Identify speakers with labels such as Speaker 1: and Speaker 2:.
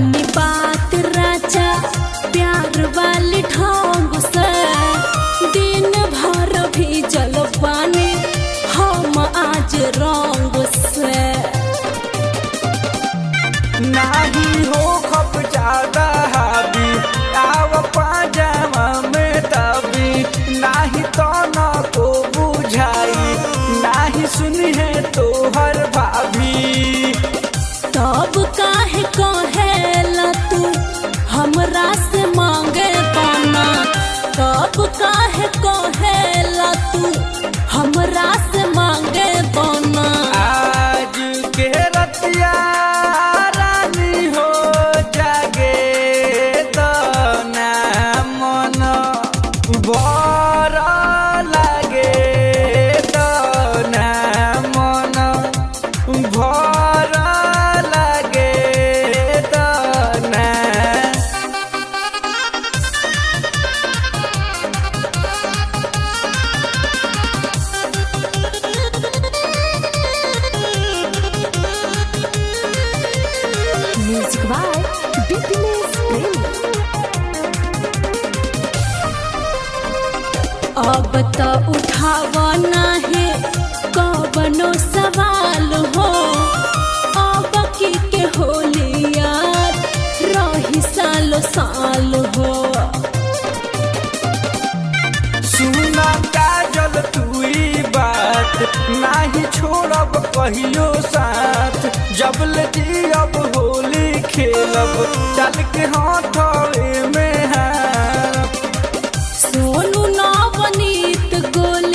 Speaker 1: तानी बात राजा प्यार वाली ढंग से, दिन भर भी जलवानी हम आज रंग से।
Speaker 2: नहीं हो खप ज्यादा हावी आव पाजामा में तभी, नहीं तो न को बुझाई नहीं सुनी है तो हर भाभी।
Speaker 1: तब काहे कहेला तू हमरा से मांगे पाना, तब काहे कहेला तू हमरा से मांगे पाना।
Speaker 2: आज के रतिया रानी हो जागे तो ना मन भर लागे तो ना मन भर लागे तो ना।
Speaker 1: म्यूजिक बाय बीपीएस प्रेमी। अब तो उठावना है कवनो सवाल हो, अब की के होली यार रही सालो साल हो।
Speaker 2: सुना काजल तुई बात नहीं छोड़ब कहियो साथ, जब लगी अब होली खेलब चल के हाथवे में हाथ।
Speaker 1: सोनू नवनीत गोल